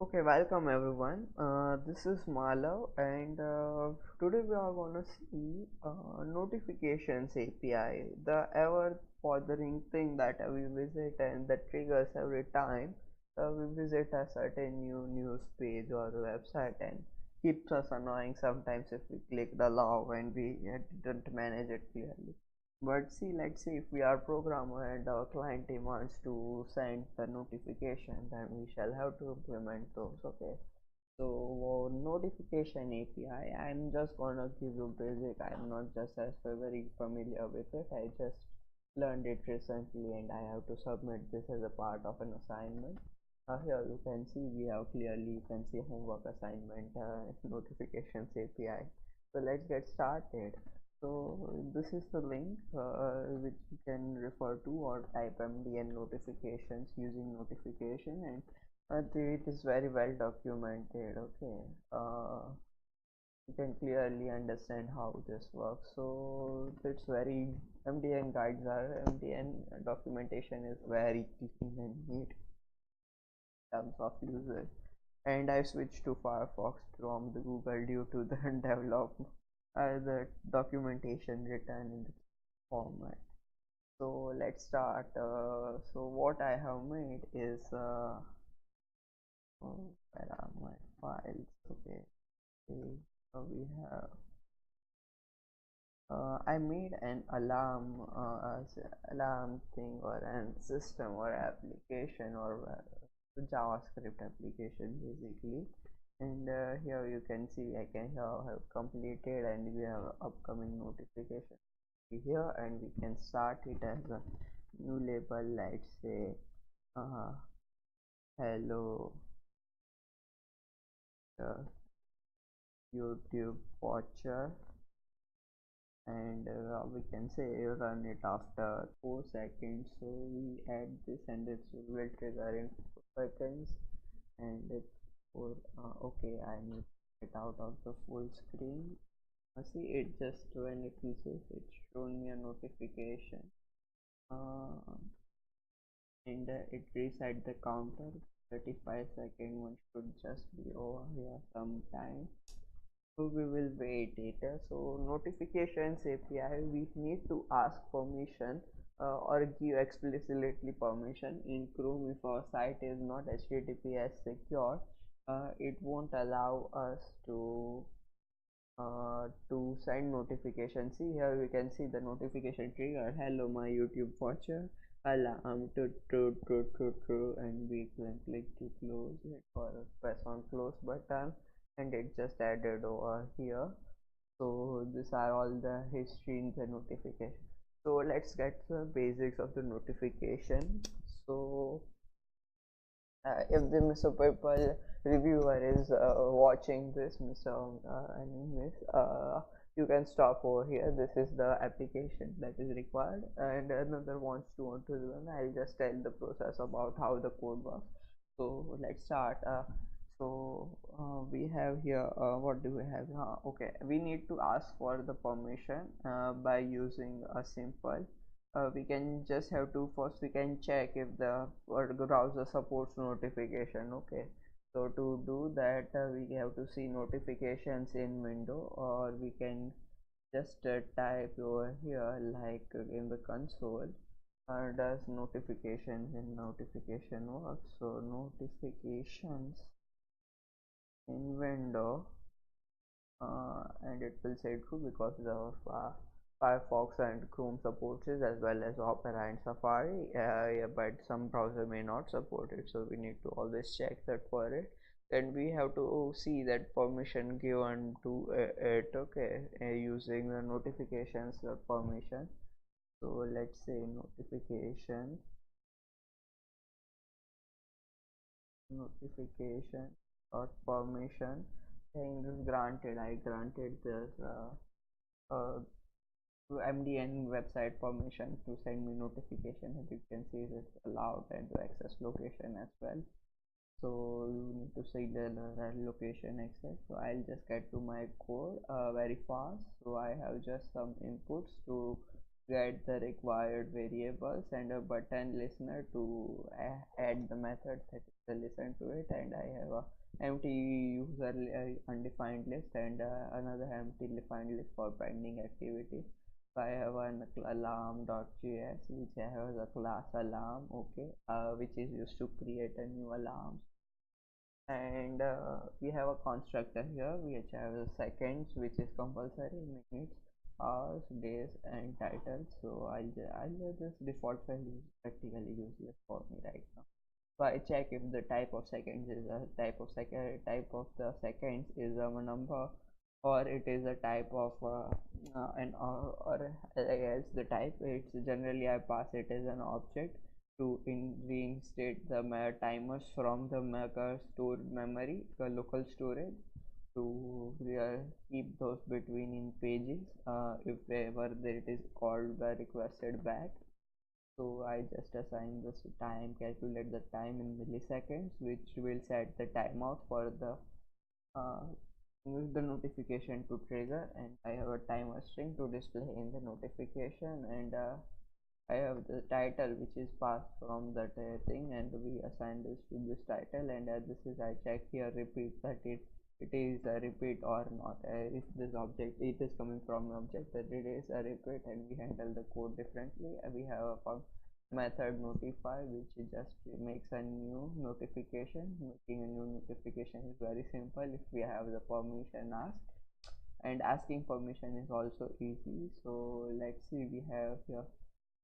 Okay, welcome everyone. This is Malav, and today we are gonna see notifications API, the ever bothering thing that we visit and that triggers every time we visit a certain new news page or website and keeps us annoying sometimes if we click the allow and we didn't manage it clearly. But see, let's say if we are programmer and our client demands to send the notification, then we shall have to implement those. Okay. So notification API, I'm just gonna give you basic. I'm not just as very familiar with it. I just learned it recently, and I have to submit this as a part of an assignment. Here you can see we have clearly you can see homework assignment notifications API. So let's get started. So this is the link which you can refer to or type MDN notifications using notification, and it is very well documented. Okay, you can clearly understand how this works. So it's very MDN guides are MDN documentation is very clean and neat in terms of usage. And I switched to Firefox from the Google due to the development the documentation written in the format. So let's start. So what I have made is where are my files? Okay, okay. We have I made an alarm thing or an system or application or JavaScript application basically. And here you can see I can have completed and we have upcoming notification here, and we can start it as a new label. Let's say uh, hello uh, YouTube watcher, and we can say run it after 4 seconds. So we add this and it will trigger in 4 seconds, and it's for okay, I need it out of the full screen. See, it just when it reaches it's shown me a notification, uh, and it reset the counter. 35-second one should just be over here sometime, so we will wait it. So notifications API, we need to ask permission or give explicitly permission in Chrome. If our site is not HTTPS secure, it won't allow us to send notification. See, here we can see the notification trigger, hello my YouTube watcher, alarm to, and we can click to close it or press on close button, and it just added over here. So these are all the history in the notification. So let's get the basics of the notification. So if the Mr. Purple reviewer is watching this, Mr. And Miss, you can stop over here. This is the application that is required, and another want to learn. I'll just tell the process about how the code works. So let's start. We have here. What do we have? Okay, we need to ask for the permission by using a simple we can just have to first we can check if the browser supports notification. Okay, so to do that we have to see notifications in window, or we can just type over here like in the console does notifications in notification work. So notifications in window, and it will say true because the Firefox and Chrome supports it, as well as Opera and Safari, yeah, but some browser may not support it, so we need to always check that for it. Then we have to see that permission given to it. Okay, using the notifications permission. So let's say notification or permission saying this granted. I granted this to MDN website permission to send me notification. As you can see, it's allowed, and to access location as well. So you need to see the location access. So I'll just get to my code very fast. So I have just some inputs to get the required variables and a button listener to add the method that is the listen to it, and I have a empty user undefined list and another empty defined list for pending activity. So I have an alarm.js which has a class alarm, okay, which is used to create a new alarm. And we have a constructor here which has seconds, which is compulsory, minutes, hours, days, and titles. So I'll this default value is practically useless for me right now. So I check if the type of seconds is a type of the seconds is a number, or it is a type of an or as the type. It's generally I pass it as an object to reinstate the timers from the stored memory, the local storage, to keep those between in pages if ever there it is called the requested back. So I just assign this time, calculate the time in milliseconds, which will set the timeout for uh, the notification to trigger, and I have a timer string to display in the notification, and I have the title which is passed from that thing, and we assign this to this title, and this is I check here repeat that it is a repeat or not. If this object it is coming from an object that it is a repeat, and we handle the code differently. We have a method notify which just makes a new notification. Making a new notification is very simple if we have the permission asked, and asking permission is also easy. So let's see, we have here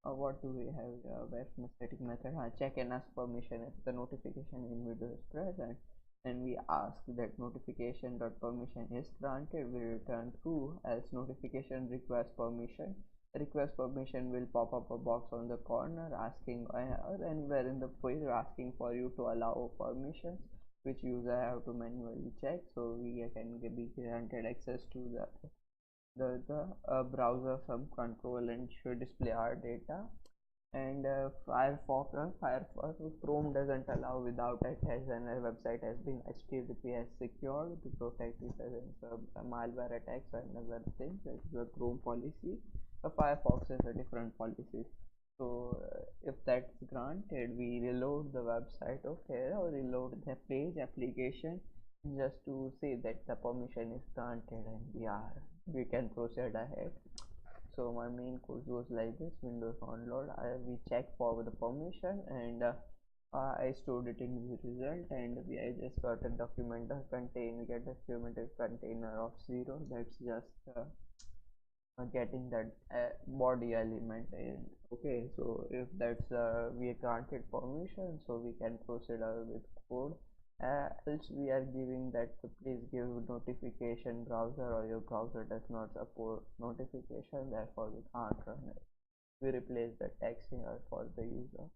what do we have here? Where static method check and ask permission if the notification in window is present, and we ask that notification dot permission is granted. We return true, as notification request permission. Request permission will pop up a box on the corner asking or anywhere in the file asking for you to allow permissions, which user have to manually check. So we can be granted access to the browser some control and should display our data. And Firefox Chrome doesn't allow without it has and a website has been HTTPS secured to protect it against malware attacks and other things. That is the Chrome policy. The Firefox is a different policy. So if that's granted, we reload the website, okay, or reload the page application just to say that the permission is granted, and we can proceed ahead. So my main code goes like this: Windows onload. We check for the permission, and I stored it in the result, and I just got a document contain. We get a documented container of 0. That's just getting that body element in. Okay, so if that's we granted permission, so we can proceed with code. Else we are giving that please give notification browser, or your browser does not support notification, therefore we can't run it. We replace the text here for the user.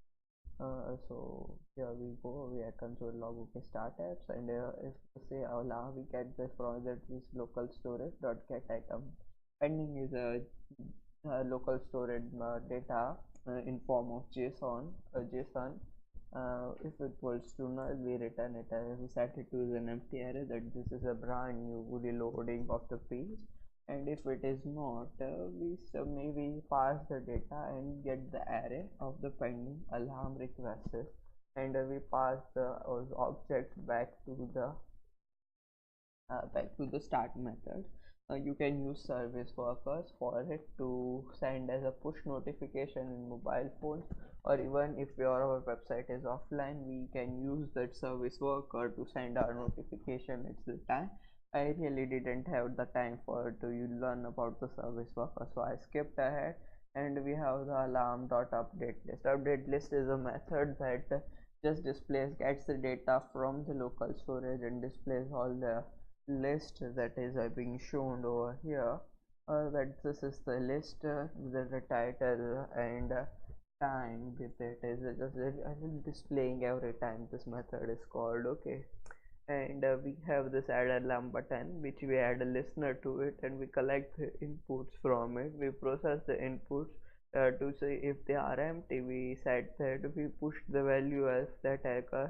So here we go, we are console log okay start apps, and if we say allow, we get this from that this local storage dot get item. Pending is local storage data in form of JSON. If it equals to null, we return it. We set it to an empty array that this is a brand new reloading of the page. And if it is not, we maybe pass the data and get the array of the pending alarm requests, and we pass the objects back to the start method. You can use service workers for it to send as a push notification in mobile phones, or even if our website is offline, we can use that service worker to send our notification at the time. I really didn't have the time for to you learn about the service worker, so I skipped ahead. And we have the alarm dot update list. Update list is a method that just displays gets the data from the local storage and displays all the list that is being shown over here. That this is the list with the title and time with it is just displaying every time this method is called, okay. And we have this add alarm button which we add a listener to it, and we collect the inputs from it. We process the inputs to say if they are empty. We set that we push the value as that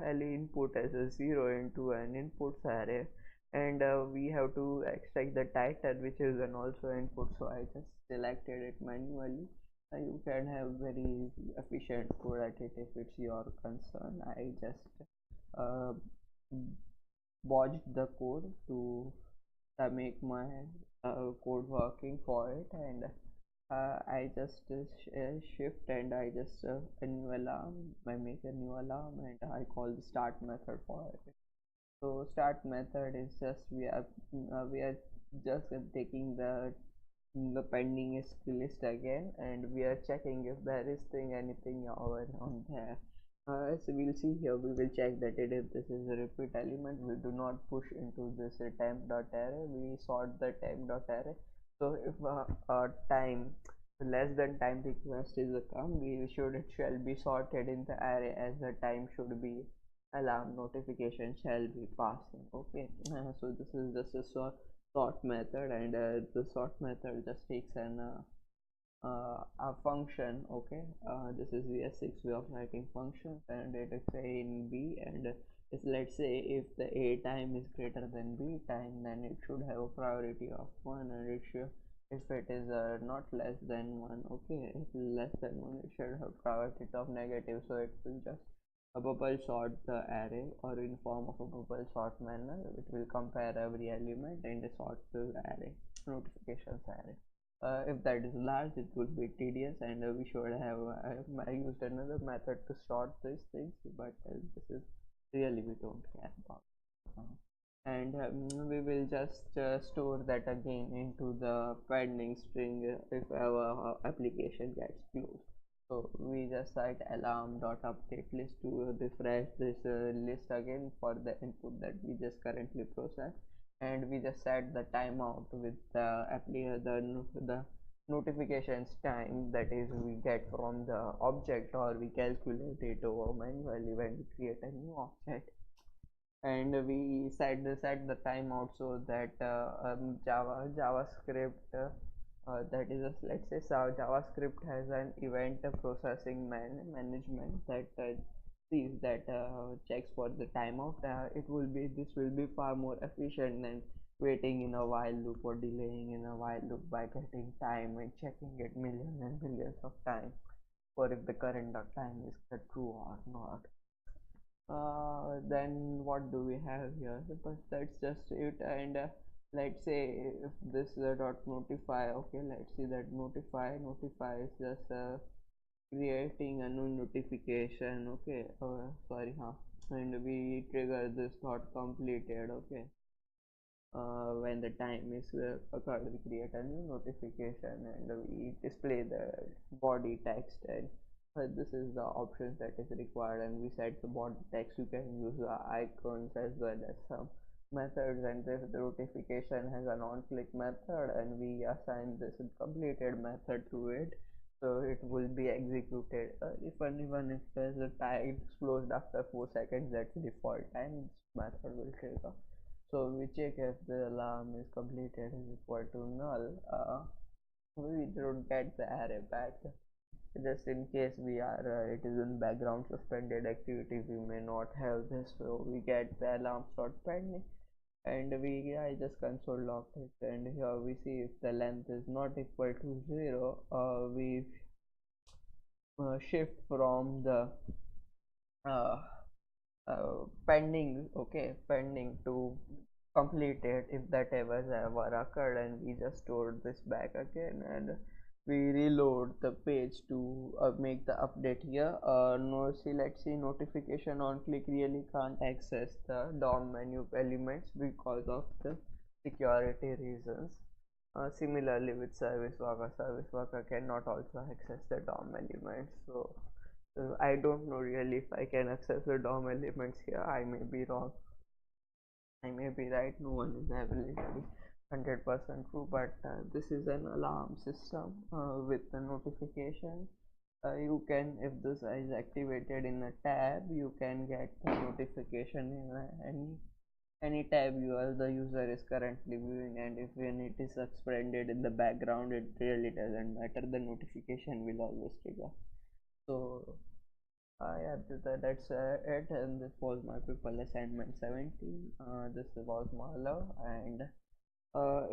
any input as a 0 into an inputs array, and we have to extract the title which is an also input. So I just selected it manually, You can have very efficient code at it if it's your concern. I just uh, watched the code to make my code working for it, and I just shift and I just a new alarm. I make a new alarm and I call the start method for it. So start method is just we are just taking the pending is list again, and we are checking if there is anything over on there. So we'll see here, we will check that if this is a repeat element, we do not push into this temp dot array, we sort the temp dot array. So if time less than time request is a come, we should it shall be sorted in the array as the time should be alarm notification shall be passing. Okay, so this is just a sort method, and the sort method just takes a function. Okay, this is the S6 way of writing functions, and it is a in B, and if let's say if the A time is greater than B time, then it should have a priority of 1, and it should, if it is not less than 1, okay, if less than 1, it should have priority of negative, so it will just a bubble sort the array, or in form of a bubble sort manner, it will compare every element and sort the array notifications array. If that is large, it will be tedious, and we should have I used another method to sort these things, but this is really we don't care about. And we will just store that again into the pending string if our application gets closed. So we just cite alarm dot update list to refresh this list again for the input that we just currently process, and we just set the timeout with the notifications time, that is we get from the object, or we calculate it over manually when we create a new object. And we set the timeout so that JavaScript that is let's say JavaScript has an event processing management that sees that checks for the timeout. It will be this will be far more efficient than waiting in a while loop or delaying in a while loop by getting time and checking it millions and millions of times for if the current time is true or not. Then what do we have here? But that's just it. And let's say if this dot notify, okay, let's see that notify is just creating a new notification. Okay, sorry, huh? And we trigger this dot completed. Okay, when the time is occurred, we create a new notification and we display the body text, and this is the options that is required, and we set the body text. You can use icons as well as some methods, and this the notification has a non-click method, and we assign this completed method to it, so it will be executed if and even if there's a time closed after 4 seconds. That's the default time this method will trigger. So we check if the alarm is completed is equal to null. We don't get the array back. Just in case we are it is in background suspended activity, we may not have this, so we get the alarm start pending, and I just console log it, and here we see if the length is not equal to 0, we shift from the uh, pending, okay, pending to completed if that ever occurred, and we just stored this back again, and we reload the page to make the update here. No, see, let's see, notification on click really can't access the DOM menu elements because of the security reasons. Similarly with service worker cannot also access the DOM elements. So I don't know really if I can access the DOM elements here. I may be wrong. I may be right. No one is absolutely 100% true. But this is an alarm system with the notification. You can, if this is activated in a tab, you can get the notification in any tab the user is currently viewing, and if when it is suspended in the background, it really doesn't matter. The notification will always trigger. So yeah, that's it, and this was my people assignment 17. This was Malav, and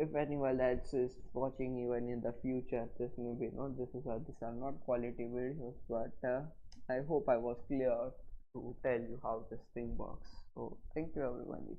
If anyone else is watching even in the future, this may be not these are not quality videos, but I hope I was clear to tell you how this thing works. So thank you everyone.